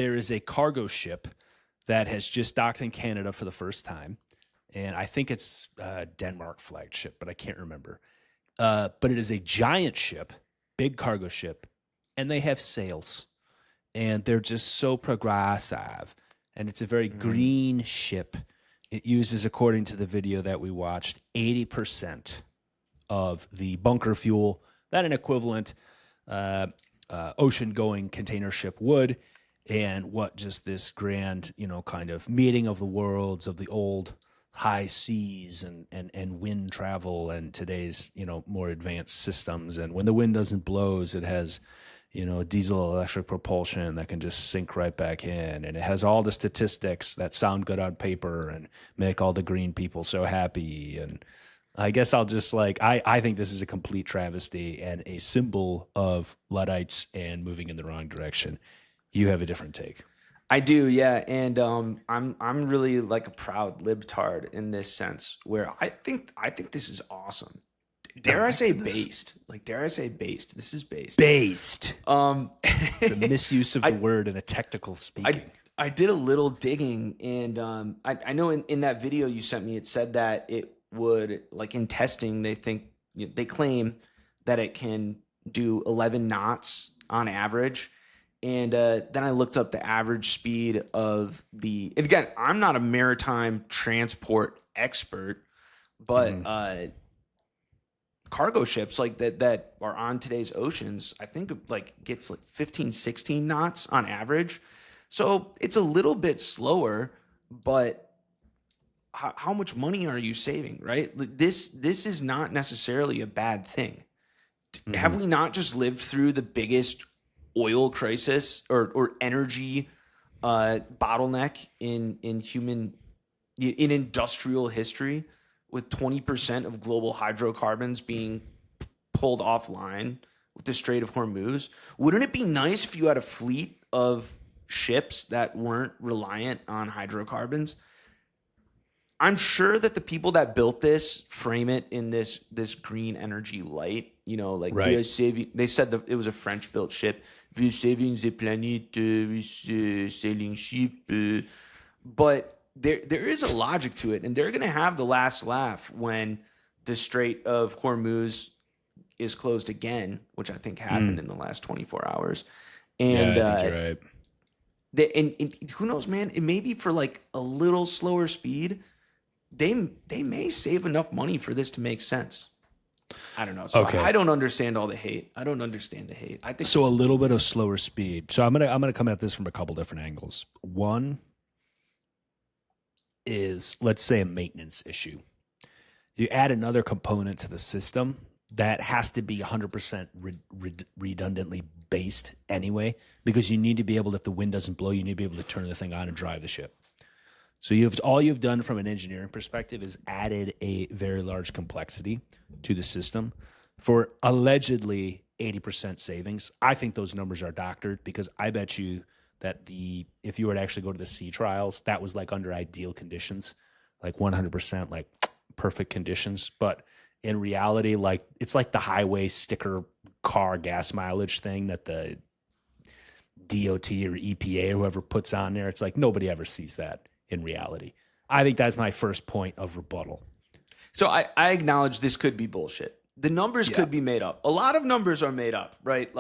there is a cargo ship that has just docked in Canada for the first time. And I think it's Denmark flagged ship, but I can't remember. But it is a giant ship, big cargo ship, and they have sails. And they're just so progressive. And it's a very green ship. It uses, according to the video that we watched, 80% of the bunker fuel that an equivalent ocean-going container ship would, and what just this grand, kind of meeting of the worlds of the old high seas and wind travel and today's, more advanced systems. And when the wind doesn't blow, it has, diesel electric propulsion that can just sink right back in. And it has all the statistics that sound good on paper and make all the green people so happy. And I guess I'll just I think this is a complete travesty and a symbol of Luddites and moving in the wrong direction. You have a different take. I do, yeah, and I'm really like a proud libtard in this sense, where I think this is awesome. Dare I say based? Dare I say based? This is based. Based. The misuse of the word in a technical speaking. I did a little digging, and I know in that video you sent me, it said that it would, in testing, they claim that it can do 11 knots on average. And then I looked up the average speed of and again, I'm not a maritime transport expert, but cargo ships that are on today's oceans, I think gets 15, 16 knots on average. So it's a little bit slower, but how much money are you saving, right? This is not necessarily a bad thing. Have we not just lived through the biggest oil crisis or energy bottleneck in industrial history, with 20% of global hydrocarbons being pulled offline with the Strait of Hormuz? Wouldn't it be nice if you had a fleet of ships that weren't reliant on hydrocarbons? I'm sure that the people that built this frame it in this green energy light, right. We are saving. They said that it was a French built ship. We are saving the planet with sailing ship. But there is a logic to it, and they're going to have the last laugh when the Strait of Hormuz is closed again, which I think happened in the last 24 hours. And yeah, I think you're right. And who knows, man? It may be for a little slower speed. They may save enough money for this to make sense. I don't know. So okay. I don't understand all the hate. I don't understand the hate. I think so. A little bit of slower speed. So I'm gonna come at this from a couple different angles. One is, let's say, a maintenance issue. You add another component to the system that has to be 100% redundantly based anyway, because you need to be able, if the wind doesn't blow, you need to be able to turn the thing on and drive the ship. So all you've done from an engineering perspective is added a very large complexity to the system for allegedly 80% savings. I think those numbers are doctored, because I bet you that if you were to actually go to the sea trials, that was under ideal conditions, 100%, perfect conditions. But in reality, it's like the highway sticker car gas mileage thing that the DOT or EPA or whoever puts on there. It's nobody ever sees that in reality. I think that's my first point of rebuttal. So I acknowledge this could be bullshit. The numbers could be made up. A lot of numbers are made up, right?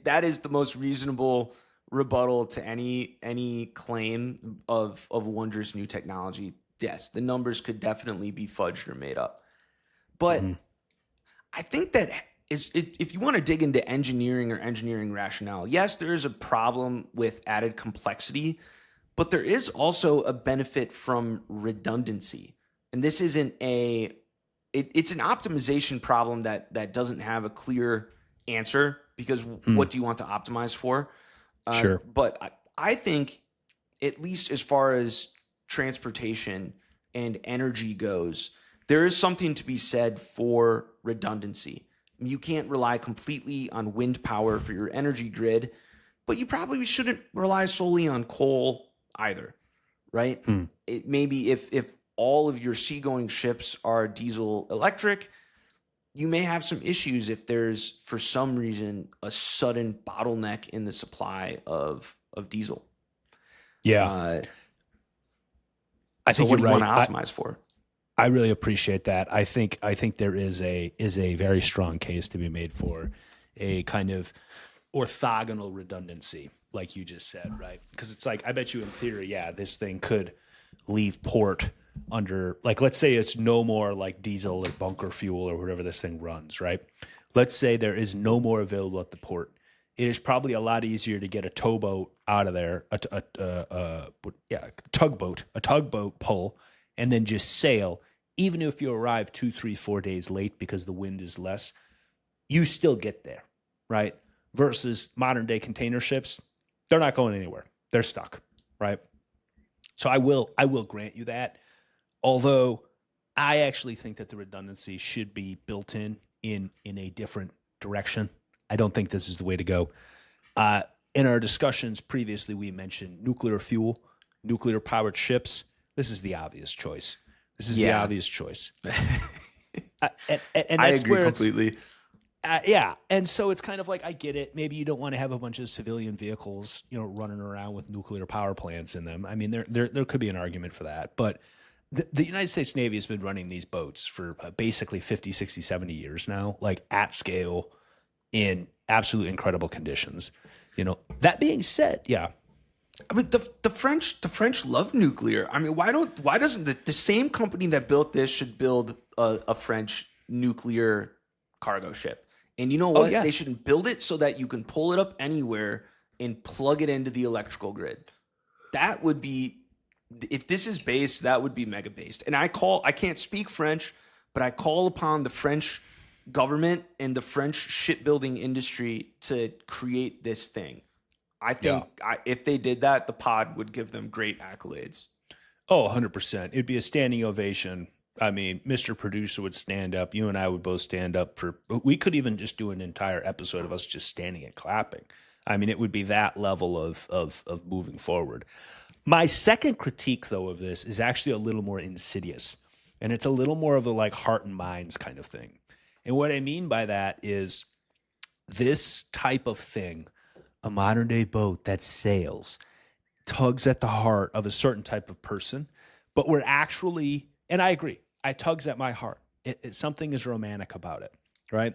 That is the most reasonable rebuttal to any claim of wondrous new technology. Yes, the numbers could definitely be fudged or made up. But I think that if you want to dig into engineering or engineering rationale, yes, there is a problem with added complexity, but there is also a benefit from redundancy. And this isn't it's an optimization problem that doesn't have a clear answer, because what do you want to optimize for? Sure. But I think, at least as far as transportation and energy goes, there is something to be said for redundancy. You can't rely completely on wind power for your energy grid, but you probably shouldn't rely solely on coal either, right? It maybe if all of your seagoing ships are diesel electric, you may have some issues if there's, for some reason, a sudden bottleneck in the supply of diesel. Yeah, Uh, I so think what you're do you want right. to optimize for? I really appreciate that. I think there is a very strong case to be made for a kind of orthogonal redundancy, like you just said, right? Because it's like, I bet you in theory, yeah, this thing could leave port under, like, let's say it's no more like diesel or bunker fuel or whatever this thing runs, right? Let's say there is no more available at the port. It is probably a lot easier to get a towboat out of there, a tugboat pull, and then just sail. Even if you arrive 2, 3, 4 days late because the wind is less, you still get there, right? Versus modern day container ships, they're not going anywhere. They're stuck, right? So I will grant you that. Although I actually think that the redundancy should be built in a different direction. I don't think this is the way to go. In our discussions previously, we mentioned nuclear fuel, nuclear powered ships. This is the obvious choice. This is the Yeah, obvious choice. And I that's agree where it's completely. yeah, and so it's kind of like, I get it. Maybe you don't want to have a bunch of civilian vehicles, running around with nuclear power plants in them. I mean, there could be an argument for that, but the United States Navy has been running these boats for basically 50, 60, 70 years now, like at scale in absolutely incredible conditions. That being said, yeah, I mean, the French love nuclear. I mean, why doesn't the same company that built this should build a French nuclear cargo ship? And you know oh what? yeah, They should build it so that you can pull it up anywhere and plug it into the electrical grid. That would be, if this is based, that would be mega based. And I can't speak French, but I call upon the French government and the French shipbuilding industry to create this thing. I yeah. think if they did that, the pod would give them great accolades. Oh, 100%. It'd be a standing ovation. I mean, Mr. Producer would stand up. You and I would both stand up for. We could even just do an entire episode of us just standing and clapping. I mean, it would be that level of moving forward. My second critique, though, of this is actually a little more insidious, and it's a little more of the like heart and minds kind of thing. And what I mean by that is this type of thing, a modern day boat that sails, tugs at the heart of a certain type of person, but we're actually, and I agree, it tugs at my heart. Something is romantic about it, right?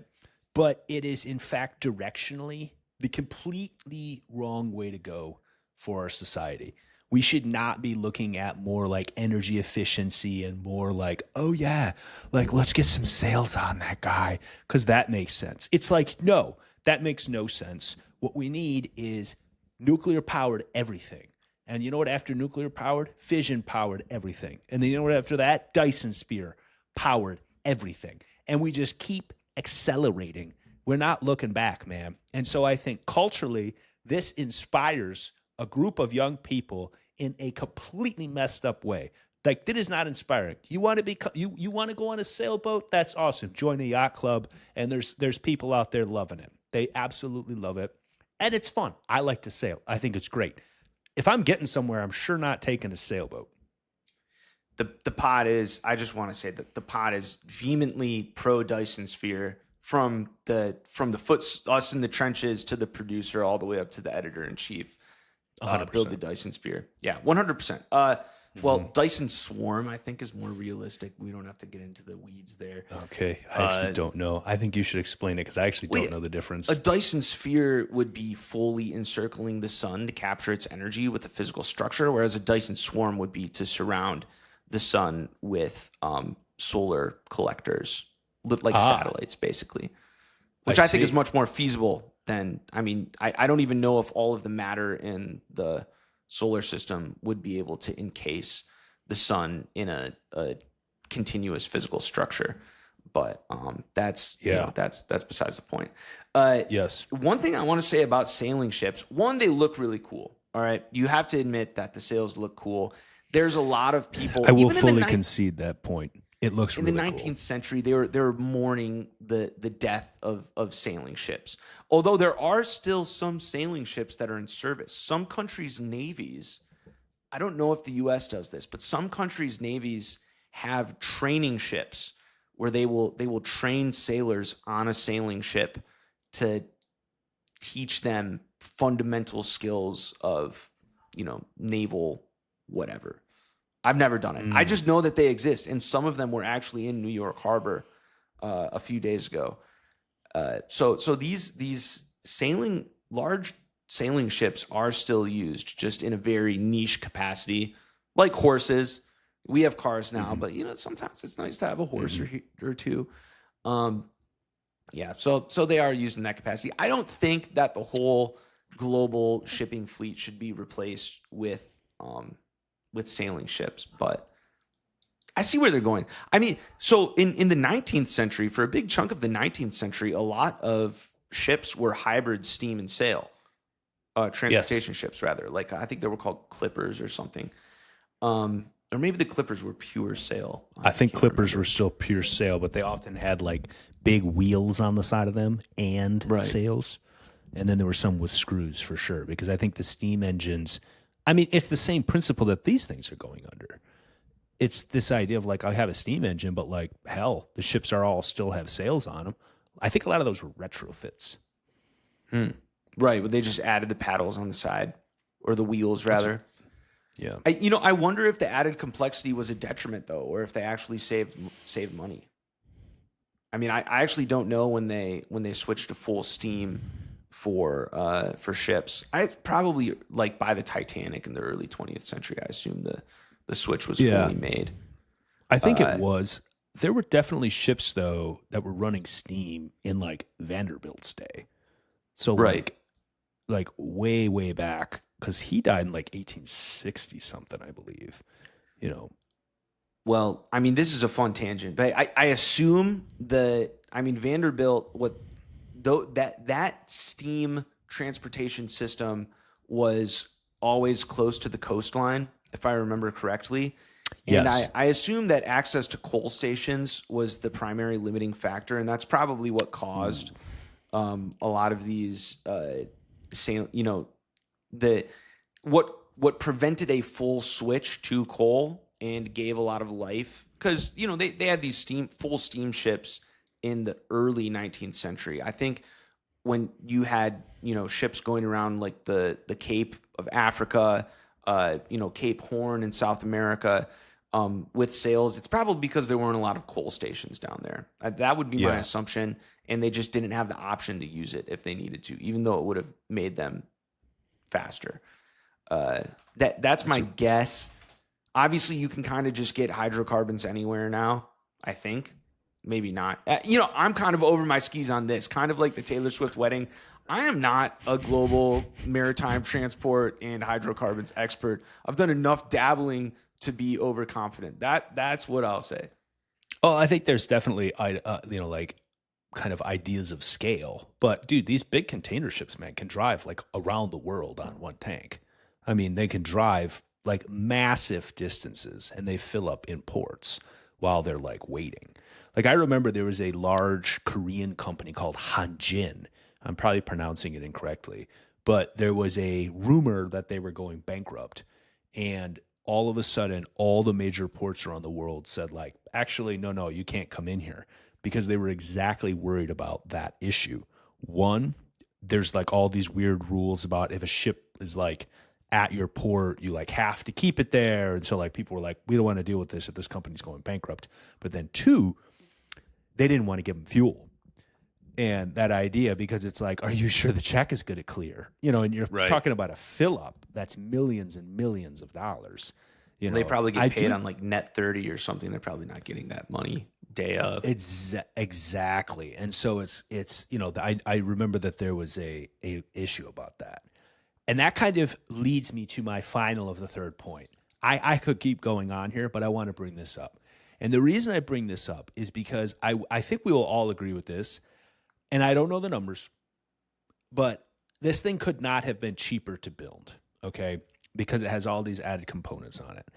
But it is, in fact, directionally the completely wrong way to go for our society. We should not be looking at more like energy efficiency and more like, oh, yeah, like let's get some sales on that guy because that makes sense. It's like, no, that makes no sense. What we need is nuclear powered everything. And you know what? After nuclear powered, fission powered everything. And then you know what? After that, Dyson Spear powered everything. And we just keep accelerating. We're not looking back, man. And so I think culturally, this inspires a group of young people in a completely messed up way. Like, that is not inspiring. You want to be you want to go on a sailboat? That's awesome. Join a yacht club, and there's people out there loving it. They absolutely love it, and it's fun. I like to sail. I think it's great. If I'm getting somewhere, I'm sure not taking a sailboat. The pod is. I just want to say that the pod is vehemently pro Dyson Sphere from the foot us in the trenches to the producer all the way up to the editor in chief. Build the 100%. Dyson Sphere. Yeah, 100%. Well, Dyson Swarm, I think, is more realistic. We don't have to get into the weeds there. Okay, I actually don't know. I think you should explain it because I actually don't know the difference. A Dyson Sphere would be fully encircling the sun to capture its energy with a physical structure, whereas a Dyson Swarm would be to surround the sun with solar collectors, like satellites, basically, which I think is much more feasible than, I don't even know if all of the matter in the solar system would be able to encase the sun in a continuous physical structure. But that's besides the point. Yes. One thing I want to say about sailing ships: one, they look really cool. All right, you have to admit that the sails look cool. There's a lot of people. I will even fully concede that point. It looks in really the cool. 19th century. They were mourning the death of sailing ships. Although there are still some sailing ships that are in service. Some countries' navies, I don't know if the U.S. does this, but some countries' navies have training ships where they will train sailors on a sailing ship to teach them fundamental skills of naval whatever. I've never done it. I just know that they exist, and some of them were actually in New York Harbor a few days ago. So these large sailing ships are still used, just in a very niche capacity, like horses. We have cars now, but sometimes it's nice to have a horse or two. Yeah, so they are used in that capacity. I don't think that the whole global shipping fleet should be replaced with sailing ships, but I see where they're going. I mean, so in the 19th century, for a big chunk of the 19th century, a lot of ships were hybrid steam and sail, transportation ships rather. Like I think they were called clippers or something. Or maybe the clippers were pure sail. I think clippers were still pure sail, but they often had like big wheels on the side of them and sails. And then there were some with screws for sure, because I think the steam engines, I mean, it's the same principle that these things are going under. It's this idea of like, I have a steam engine, but like, hell, the ships are all still have sails on them. I think a lot of those were retrofits. Right, but they just added the paddles on the side, or the wheels rather. Yeah. I wonder if the added complexity was a detriment though, or if they actually saved money. I mean, I actually don't know when they switched to full steam for ships. I probably like by the Titanic in the early 20th century. I assume the switch was fully made. I think it was. There were definitely ships though that were running steam in like Vanderbilt's day. So like way back, because he died in like 1860 something, I believe. Well, I mean, this is a fun tangent, but I assume Vanderbilt, that steam transportation system was always close to the coastline, if I remember correctly. And yes. I assume that access to coal stations was the primary limiting factor, and that's probably what caused a lot of these what prevented a full switch to coal and gave a lot of life, because they had these full steamships in the early 19th century. I think when you had ships going around like the Cape of Africa, Cape Horn in South America, with sails, it's probably because there weren't a lot of coal stations down there. That would be my assumption, and they just didn't have the option to use it if they needed to, even though it would have made them faster. That's my guess. Obviously, you can kind of just get hydrocarbons anywhere now, I think. Maybe not. I'm kind of over my skis on this, kind of like the Taylor Swift wedding. I am not a global maritime transport and hydrocarbons expert. I've done enough dabbling to be overconfident. That's what I'll say. Oh, I think there's definitely, like kind of ideas of scale. But dude, these big container ships, man, can drive like around the world on one tank. I mean, they can drive like massive distances and they fill up in ports while they're like waiting. Like I remember there was a large Korean company called Hanjin. I'm probably pronouncing it incorrectly, but there was a rumor that they were going bankrupt, and all of a sudden all the major ports around the world said like, actually, no, you can't come in here, because they were exactly worried about that issue. One, there's like all these weird rules about if a ship is like at your port, you like have to keep it there. And so like people were like, we don't want to deal with this if this company's going bankrupt. But then two, they didn't want to give them fuel. And that idea, because it's like, are you sure the check is going to clear? And you're talking about a fill up that's millions and millions of dollars. They probably get paid on like net 30 or something. They're probably not getting that money day of. Exactly. And so it's I remember that there was a issue about that. And that kind of leads me to my final of the third point. I could keep going on here, but I want to bring this up. And the reason I bring this up is because I think we will all agree with this. And I don't know the numbers, but this thing could not have been cheaper to build, okay? Because it has all these added components on it.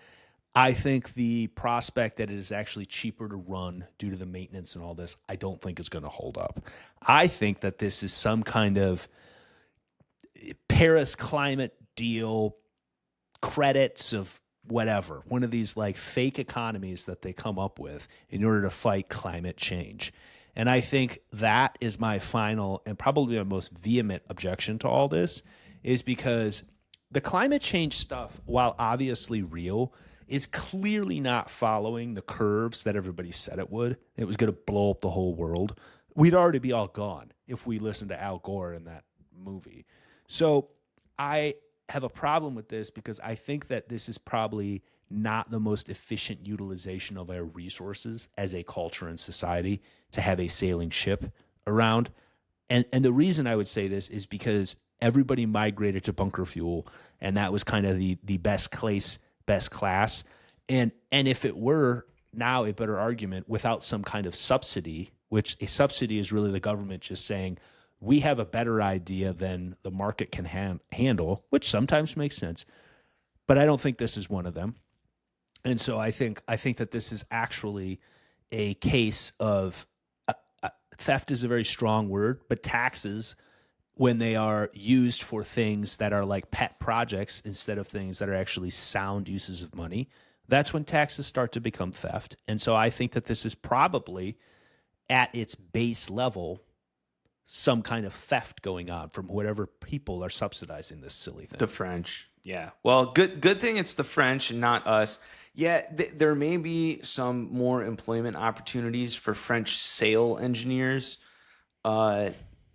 I think the prospect that it is actually cheaper to run due to the maintenance and all this, I don't think is going to hold up. I think that this is some kind of Paris climate deal, credits of whatever, one of these like fake economies that they come up with in order to fight climate change. And I think that is my final and probably my most vehement objection to all this, is because the climate change stuff, while obviously real, is clearly not following the curves that everybody said it would. It was going to blow up the whole world. We'd already be all gone if we listened to Al Gore in that movie. So I have a problem with this because I think that this is probably not the most efficient utilization of our resources as a culture and society to have a sailing ship around. And the reason I would say this is because everybody migrated to bunker fuel, and that was kind of the best class. And if it were now a better argument without some kind of subsidy, which a subsidy is really the government just saying, we have a better idea than the market can handle, which sometimes makes sense. But I don't think this is one of them. And so I think that this is actually a case of theft is a very strong word, but taxes, when they are used for things that are like pet projects instead of things that are actually sound uses of money, that's when taxes start to become theft. And so I think that this is probably at its base level some kind of theft going on from whatever people are subsidizing this silly thing. The French. Yeah. Well, good thing it's the French and not us. Yeah, there may be some more employment opportunities for French sail engineers, but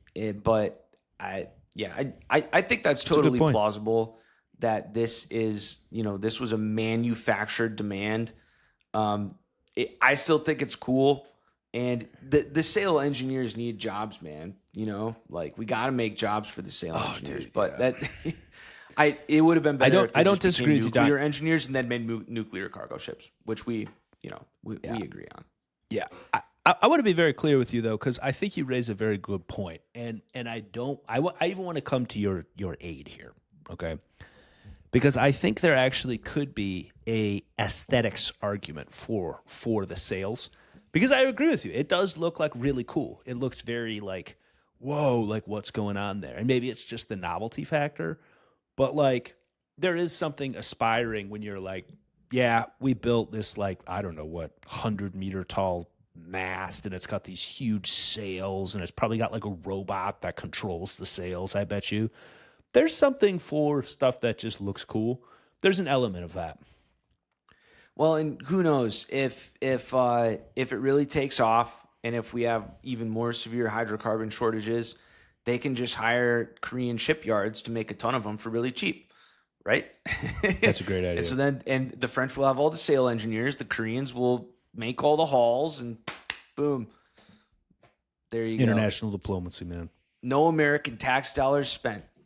I think that's totally plausible that this is, this was a manufactured demand. I still think it's cool, and the sail engineers need jobs, man. Like we got to make jobs for the sail engineers, dude, but yeah. that. It would have been better if they I don't just disagree became with you, nuclear Don. engineers and then made nuclear cargo ships, which we agree on. Yeah. I want to be very clear with you, though, because I think you raise a very good point. And I even want to come to your aid here, okay? Because I think there actually could be a aesthetics argument for the sails. Because I agree with you. It does look like really cool. It looks very like, whoa, like what's going on there? And maybe it's just the novelty factor. But like there is something aspiring when you're like, yeah, we built this like, I don't know what, 100-meter tall mast, and it's got these huge sails, and it's probably got like a robot that controls the sails, I bet you. There's something for stuff that just looks cool. There's an element of that. Well, and who knows if it really takes off, and if we have even more severe hydrocarbon shortages, they can just hire Korean shipyards to make a ton of them for really cheap, right? That's a great idea. And so then the French will have all the sail engineers, the Koreans will make all the hulls, and boom, there you go. International diplomacy, man. No American tax dollars spent.